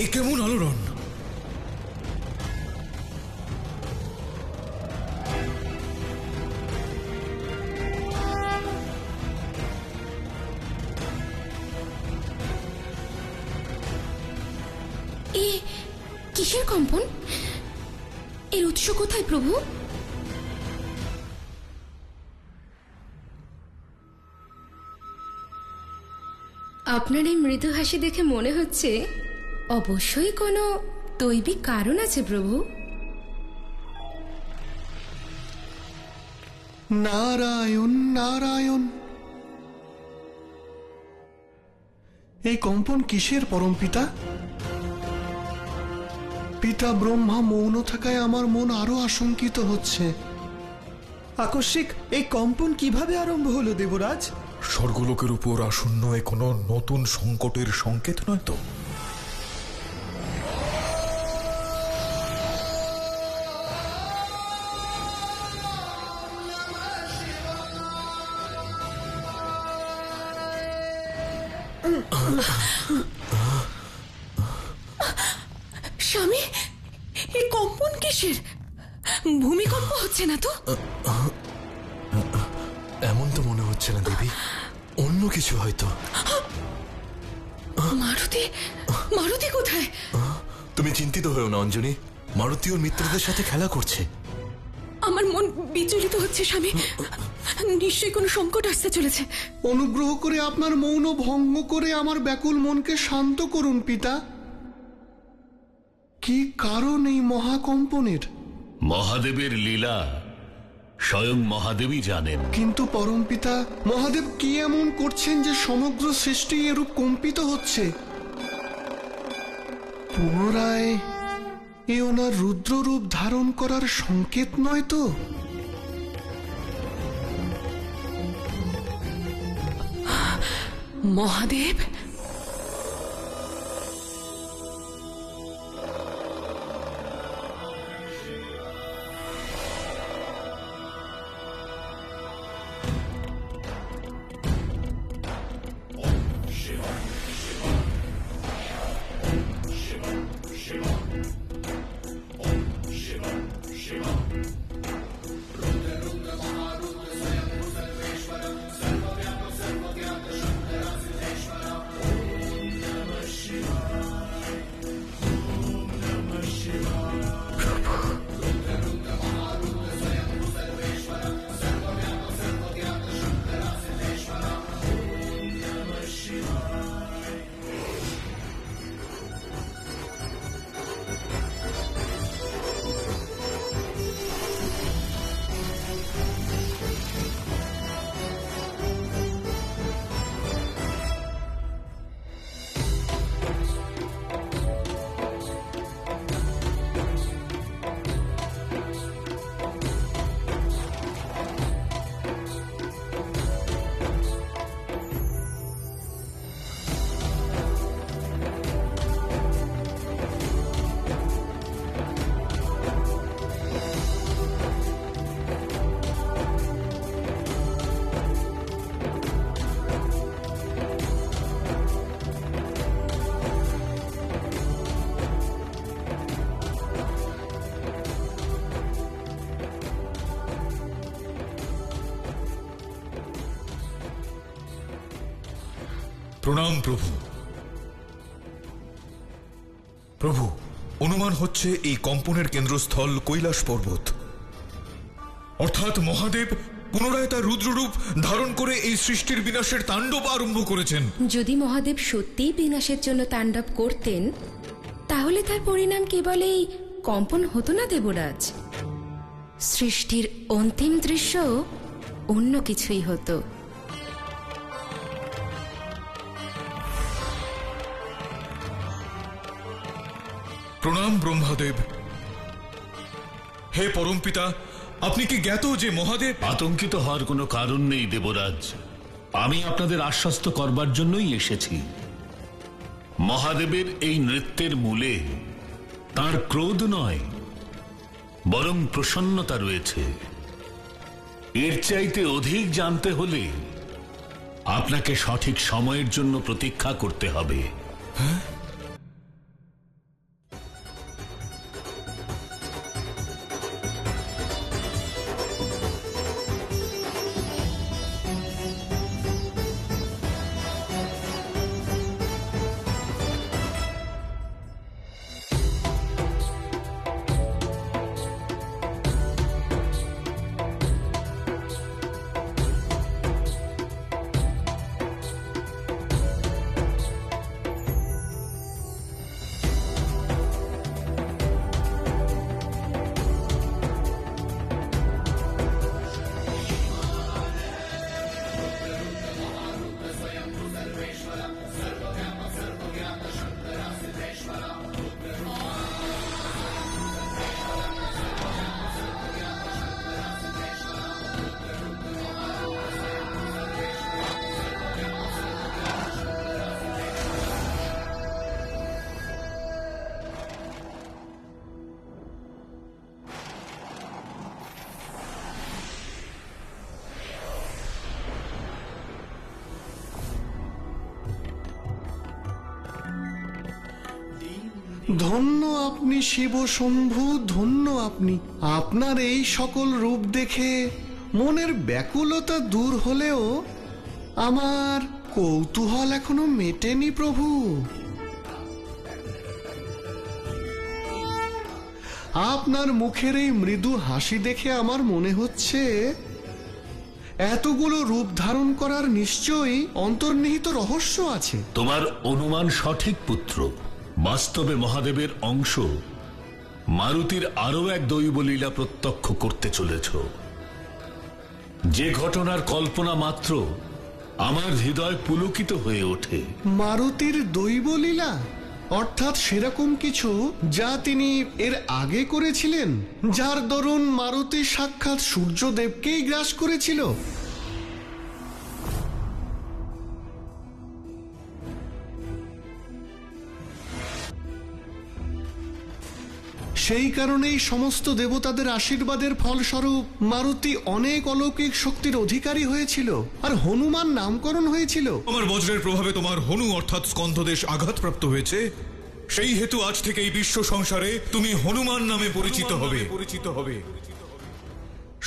এ কেমন আলোড়ন? এ কিসের কম্পন? এর উৎস কোথায় প্রভু? আপনার এই মৃদু হাসি দেখে মনে হচ্ছে অবশ্যই কোনো দৈবিক কারণ আছে প্রভু। নারায়ণ নারায়ণ। এই কম্পন কিসের পরম পিতা? পিতা ব্রহ্মা মৌন থাকায় আমার মন আরো আশঙ্কিত হচ্ছে। আকস্মিক এই কম্পন কিভাবে আরম্ভ হলো দেবরাজ? স্বর্গলোকের উপর আসন্ন এ কোনো নতুন সংকটের সংকেত নয় তো? স্বামী, এই কম্পন কিসের? ভূমিকম্প হচ্ছে না তো? এমন তো মনে হচ্ছে না দেবী, অন্য কিছু হয়তো। মারুতি, মারুতি কোথায়? তুমি চিন্তিত হয়েও না অঞ্জনী, মারুতি ওর মিত্রদের সাথে খেলা করছে। আমার মন বিচলিত হচ্ছে স্বামী, নিশ্চয়ই কোনো সংকট আসতে চলেছে। অনুগ্রহ করে আপনার মৌন ভঙ্গ করে আমার ব্যাকুল মনকে শান্ত করুন পিতা। কি কারণ এই মহাকম্পনের? মহাদেবের লীলা স্বয়ং মহাদেবই জানেন। কিন্তু পরম পিতা, মহাদেব কি এমন করছেন যে সমগ্র সৃষ্টি এরূপ কম্পিত হচ্ছে? পুনরায় এ ওনার রুদ্ররূপ ধারণ করার সংকেত নয় তো? মহাদেব? প্রণাম প্রভু। প্রভু, অনুমান হচ্ছে এই কম্পনের কেন্দ্রস্থল কৈলাস পর্বত, অর্থাৎ মহাদেব পুনরায় তার রুদ্ররূপ ধারণ করে এই সৃষ্টির বিনাশের তাণ্ডব আরম্ভ করেছেন। যদি মহাদেব সত্যিই বিনাশের জন্য তাণ্ডব করতেন, তাহলে তার পরিণাম কেবল এই কম্পন হতো না দেবরাজ, সৃষ্টির অন্তিম দৃশ্য অন্য কিছুই হতো। প্রণাম ব্রহ্মাদেব। হে পরমপিতা, আপনি কি জ্ঞাত যে মহাদেব? আতঙ্কিত হওয়ার কোনো কারণ নেই দেবরাজ, আমি আপনাদের আশ্বস্ত করবার জন্যই এসেছি। মহাদেবের এই নৃত্যের মূলে তার ক্রোধ নয়, বরং প্রসন্নতা রয়েছে। এর চাইতে অধিক জানতে হলে আপনাকে সঠিক সময়ের জন্য প্রতীক্ষা করতে হবে। ধন্য আপনি শিব শম্ভু, ধন্য আপনি। আপনার এই সকল রূপ দেখে মনের ব্যাকুলতা দূর হলেও আমার কৌতূহল এখনো মেটেনি প্রভু। আপনার মুখের এই মৃদু হাসি দেখে আমার মনে হচ্ছে এতগুলো রূপ ধারণ করার নিশ্চয়ই অন্তর্নিহিত রহস্য আছে। তোমার অনুমান সঠিক পুত্র। বাস্তবে মহাদেবের অংশ মারুতির আরো এক দৈব লীলা প্রত্যক্ষ করতে চলেছ, যে ঘটনার কল্পনা মাত্র আমার হৃদয় পুলকিত হয়ে ওঠে। মারুতির দৈবলীলা অর্থাৎ সেরকম কিছু যা তিনি এর আগে করেছিলেন, যার দরুন মারুতি সাক্ষাৎ সূর্যদেবকেই গ্রাস করেছিল। সেই কারণেই সমস্ত দেবতাদের আশীর্বাদের ফলস্বরূপ মারুতি অনেক অলৌকিক শক্তির অধিকারী হয়েছিল, আর হনুমান নামকরণ হয়েছিল। আমার বজ্রের প্রভাবে তোমার হনু অর্থাৎ স্কন্ধদেশ আঘাতপ্রাপ্ত হয়েছে, সেই হেতু আজ থেকে এই বিশ্ব সংসারে তুমি হনুমান নামে পরিচিত হবে।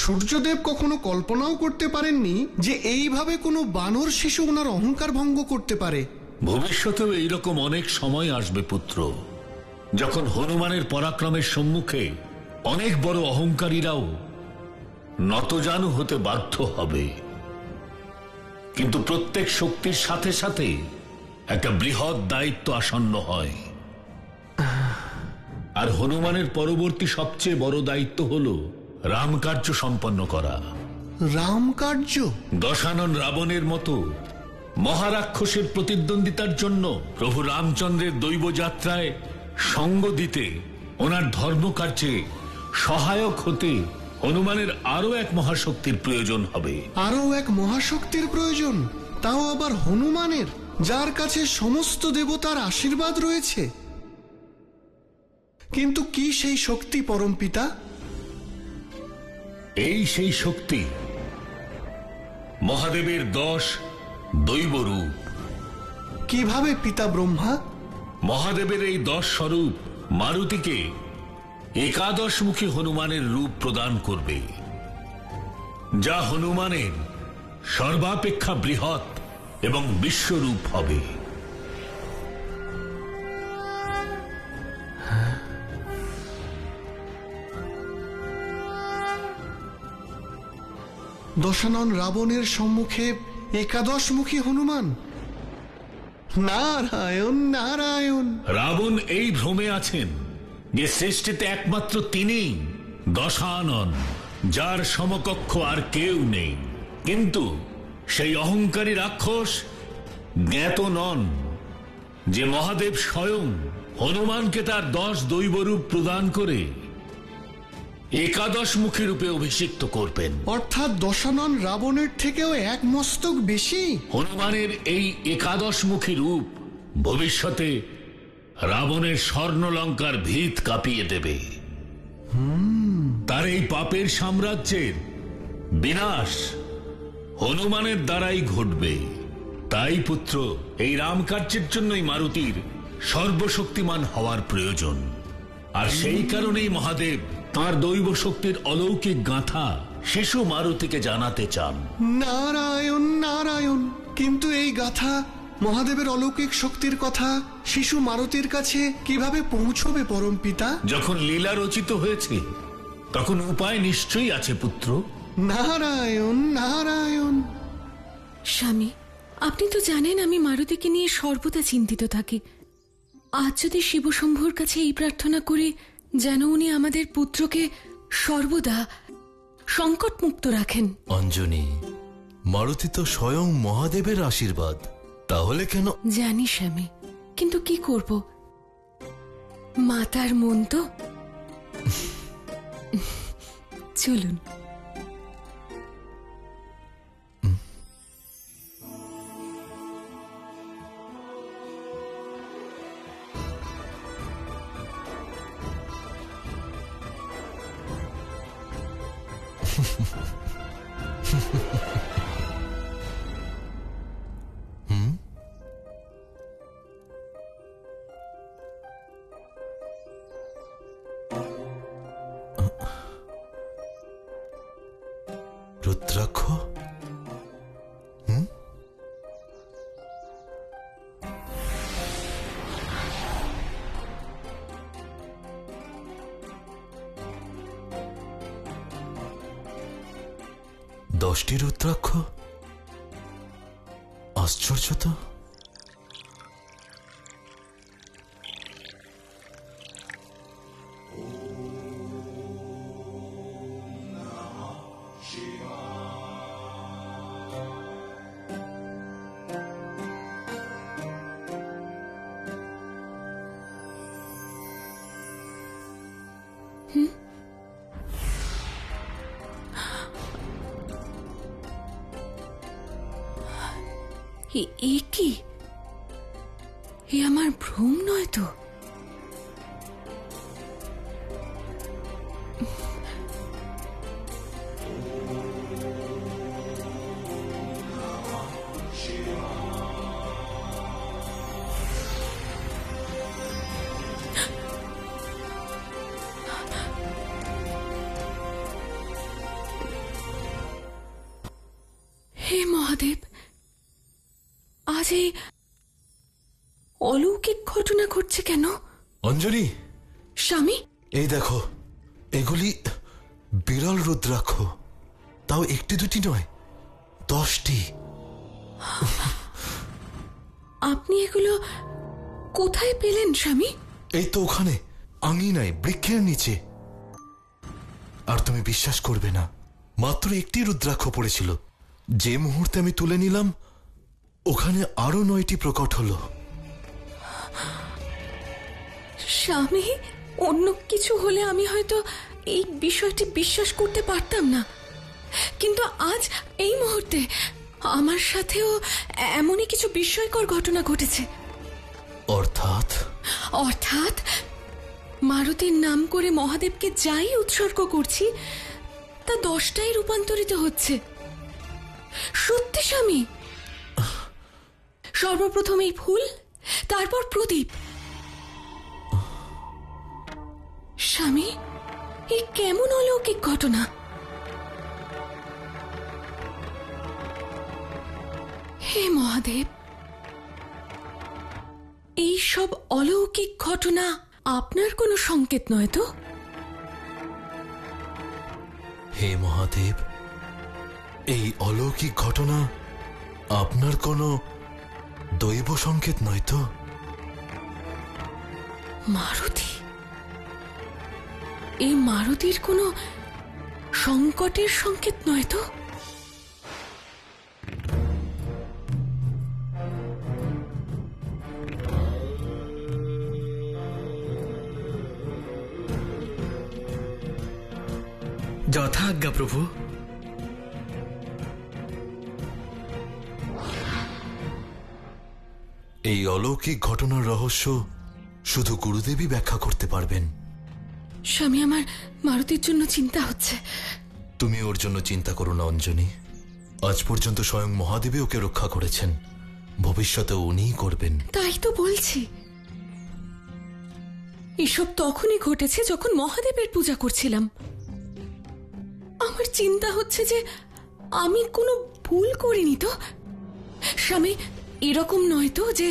সূর্যদেব কখনো কল্পনাও করতে পারেননি যে এইভাবে কোনো বানর শিশু ওনার অহংকার ভঙ্গ করতে পারে। ভবিষ্যতেও এইরকম অনেক সময় আসবে পুত্র, যখন হনুমানের পরাক্রমের সম্মুখে অনেক বড় অহংকারীরাও নতজানু হতে বাধ্য হবে। কিন্তু প্রত্যেক শক্তির সাথে সাথে একটা বৃহৎ দায়িত্ব আসন্ন হয়, আর হনুমানের পরবর্তী সবচেয়ে বড় দায়িত্ব হলো রামকার্য সম্পন্ন করা। রামকার্য? দশানন রাবণের মতো মহারাক্ষসের প্রতিদ্বন্দ্বিতার জন্য প্রভু রামচন্দ্রের দৈব যাত্রায় সঙ্গ দিতে, ওনার ধর্মকার্যে সহায়ক হতে হনুমানের আরো এক মহাশক্তির প্রয়োজন হবে। আরো এক মহাশক্তির প্রয়োজন, তাও আবার হনুমানের, যার কাছে সমস্ত দেবতার আশীর্বাদ রয়েছে। কিন্তু কি সেই শক্তি পরমপিতা? এই সেই শক্তি, মহাদেবের 10 দৈব রূপ। কিভাবে পিতা ব্রহ্মা? মহাদেবের এই 10 স্বরূপ মারুতিকে একাদশমুখী হনুমানের রূপ প্রদান করবে, যা হনুমানের সর্বাপেক্ষা বৃহৎ এবং বিশ্বরূপ হবে। দশানন রাবণের সম্মুখে একাদশমুখী হনুমান? নারায়ণ নারায়ণ। রাবণ এই ভ্রমে আছেন যে সৃষ্টিতে একমাত্র তিনিই দশানন, যার সমকক্ষ আর কেউ নেই। কিন্তু সেই অহংকারী রাক্ষস জ্ঞাত নন যে মহাদেব স্বয়ং হনুমানকে তার 10 দৈবরূপ প্রদান করে একাদশমুখী রূপে অভিষিক্ত করবেন। অর্থাৎ দশানন রাবণের থেকেও এক মস্তক বেশি। হনুমানের এই একাদশমুখী রূপ ভবিষ্যতে রাবণের স্বর্ণলঙ্কার ভিত কাঁপিয়ে দেবে। তার এই পাপের সাম্রাজ্যের বিনাশ হনুমানের দ্বারাই ঘটবে। তাই পুত্র, এই রামকার্যের জন্যই মারুতির সর্বশক্তিমান হওয়ার প্রয়োজন। আর সেই কারণেই মহাদেব তাঁর দৈব শক্তির অলৌকিক গাঁথা শিশু মারুতিকে জানাতে চান। নারায়ণ নারায়ণ। কিন্তু এই গাথা, মহাদেবের অলৌকিক শক্তির কথা শিশু মারুতির কাছে কিভাবে পৌঁছবে পরমপিতা? যখন লীলা রচিত হয়েছে তখন উপায় নিশ্চয়ই আছে পুত্র। নারায়ণ নারায়ণ। স্বামী, আপনি তো জানেন আমি মারুতিকে নিয়ে সর্বদা চিন্তিত থাকি। আজ যদি শিবশম্ভুর কাছে এই প্রার্থনা করি যেন উনি আমাদের পুত্রকে সর্বদা সংকটমুক্ত রাখেন। অঞ্জনী, মারুতি তো স্বয়ং মহাদেবের আশীর্বাদ, তাহলে কেন? জানি স্বামী, কিন্তু কি করব, মাতার মন তো। চলুন। রুদ্রাক্ষ? দশটি রুদ্রাক্ষ? আশ্চর্য তো। এ কি? এ আমার ভ্রম নয় তো? হে মহাদেব, আজ এই অলৌকিক ঘটনা ঘটছে কেন? অঞ্জলি, স্বামী, এই দেখো, এগুলি বিরল রুদ্রাক্ষ। তাও একটি দুটি নয়, 10টি। আপনি এগুলো কোথায় পেলেন স্বামী? এই তো ওখানে আঙিনায় বৃক্ষের নিচে। আর তুমি বিশ্বাস করবে না, মাত্র একটি রুদ্রাক্ষ পড়েছিল। যে মুহূর্তে আমি তুলে নিলাম, ওখানে আরো 9টি প্রকট হলো। স্বামী, অন্য কিছু হলে আমি হয়তো এই বিষয়টি বিশ্বাস করতে পারতাম না, কিন্তু আজ এই মুহূর্তে আমার সাথেও এমনই কিছু বিস্ময়কর ঘটনা ঘটেছে। অর্থাৎ? অর্থাৎ মারুতির নাম করে মহাদেবকে যাই উৎসর্গ করছি তা 10টাই রূপান্তরিত হচ্ছে। সত্যি স্বামী, সর্বপ্রথম এই ফুল, তারপর প্রদীপ। স্বামী, এই কেমন অলৌকিক ঘটনা? হে মহাদেব, এই সব অলৌকিক ঘটনা আপনার কোনো সংকেত নয় তো? হে মহাদেব, এই অলৌকিক ঘটনা আপনার কোনো দৈব সংকেত নয় তো? মারুতি, এই মারুতির কোনো সংকটের সংকেত নয় তো? যথা আজ্ঞা প্রভু। এই অলৌকিক ঘটনার রহস্য শুধু গুরুদেবই ব্যাখ্যা করতে পারবেন। স্বামী, আমার মারুতির জন্য চিন্তা হচ্ছে। তুমি ওর জন্য চিন্তা করো না অঞ্জনী। আজ পর্যন্ত স্বয়ং মহাদেবী ওকে রক্ষা করেছেন, ভবিষ্যতে উনিই করবেন। তাই তো বলছি, এসব তখনই ঘটেছে যখন মহাদেবের পূজা করছিলাম। আমার চিন্তা হচ্ছে যে আমি কোনো ভুল করিনি তো? স্বামী, এরকম নয় তো যে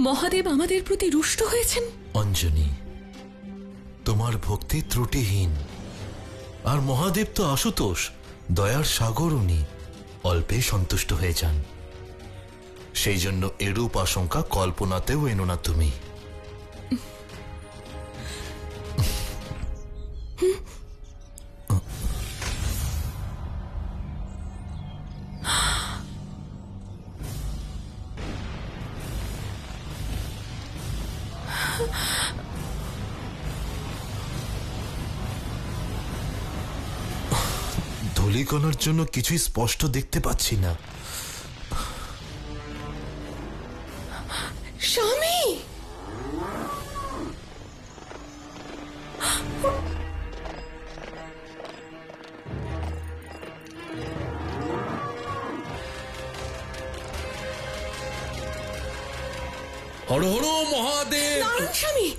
মহাদেব আমাদের প্রতি রুষ্ট হয়েছেন? অঞ্জনী, তোমার ভক্তি ত্রুটিহীন। আর মহাদেব তো আশুতোষ, দয়ার সাগর। উনি অল্পে সন্তুষ্ট হয়ে যান। সেই জন্য এরূপ আশঙ্কা কল্পনাতেও এনো না তুমি। ধূলিকণার জন্য কিছুই স্পষ্ট দেখতে পাচ্ছি না। স্বামী, হর হর মহাদেব। নারায়ণ স্বামী,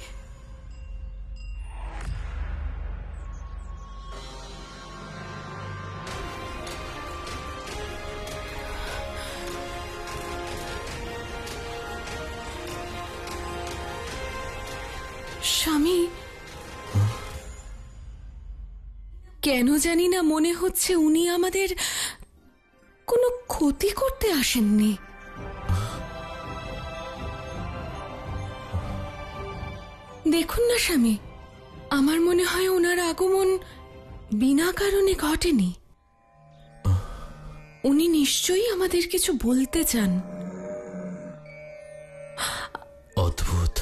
কেন জানি না মনে হচ্ছে উনি আমাদের কোনো ক্ষতি করতে আসেননি। দেখুন না স্বামী, আমার মনে হয় ওনার আগমন বিনা কারণে ঘটেনি। উনি নিশ্চয়ই আমাদের কিছু বলতে চান। অদ্ভুত,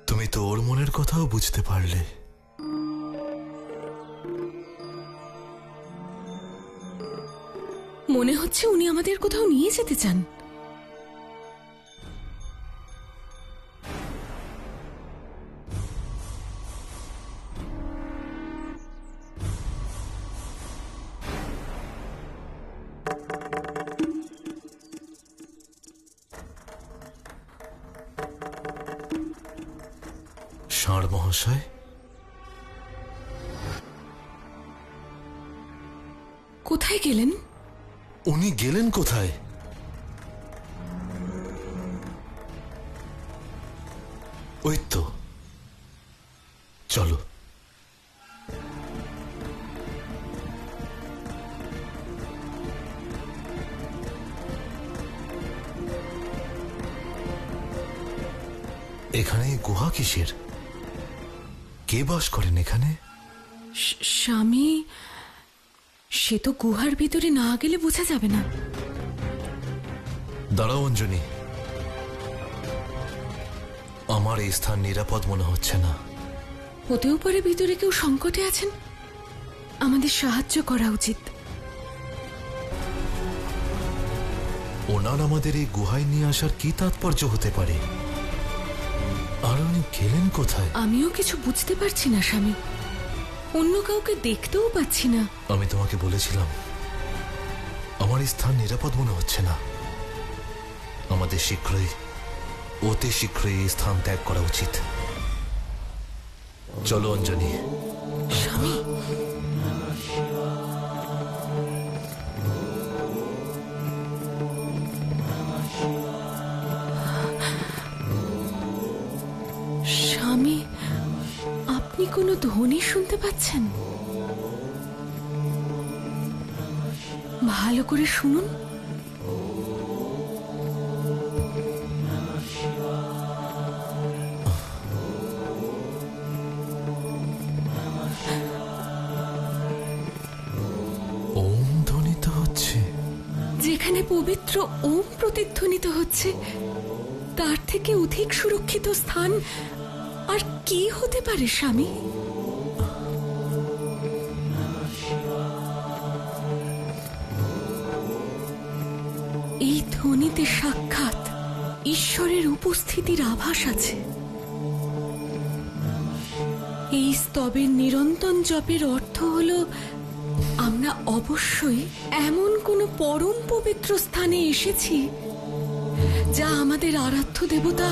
তুমি তো ওর মনের কথাও বুঝতে পারলে। মনে হচ্ছে উনি আমাদের কোথাও নিয়ে যেতে চান। ষাঁড় মহাশয়, কোথায় গেলেন? উনি গেলেন কোথায়? ওই তো, চলো। এখানে গুহা কিসের? কে বাস করেন এখানে? স্বামী, সে তো গুহার ভিতরে না গেলে বোঝা যাবে না। দাঁড়াও অঞ্জনী, আমার এই স্থান নিরাপদ মনে হচ্ছে না। হতেও পারে ভিতরে কেউ সংকটে আছেন, আমাদের সাহায্য করা উচিত। ওনার আমাদের এই গুহায় নিয়ে আসার কি তাৎপর্য হতে পারে? আর উনি গেলেন কোথায়? আমিও কিছু বুঝতে পারছি না স্বামী, অন্য কাউকে দেখতেও পাচ্ছি না। আমি তোমাকে বলেছিলাম আমার এই স্থান নিরাপদ মনে হচ্ছে না। আমাদের শীঘ্রই, অতি শীঘ্রই এই স্থান ত্যাগ করা উচিত। চলো অঞ্জনী। স্বামী, স্বামী, আপনি কোনো ধ্বনি শুনতে পাচ্ছেন? ভালো করে শুনুন। ওম ধ্বনিত হচ্ছে। যেখানে পবিত্র ওম প্রতিধ্বনিত হচ্ছে, তার থেকে অধিক সুরক্ষিত স্থান আর কি হতে পারে স্বামী? এই ধ্বনিতে সাক্ষাৎ ঈশ্বরের উপস্থিতির আভাস আছে। এই স্তবের নিরন্তর জপের অর্থ হল আমরা অবশ্যই এমন কোনো পরম পবিত্র স্থানে এসেছি যা আমাদের আরাধ্য দেবতা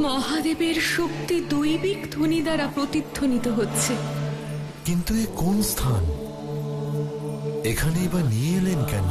মহাদেবের শক্তি দৈবিক ধ্বনি দ্বারা প্রতিধ্বনিত হচ্ছে। কিন্তু এ কোন স্থান? এখানেই বা নিয়ে এলেন কেন?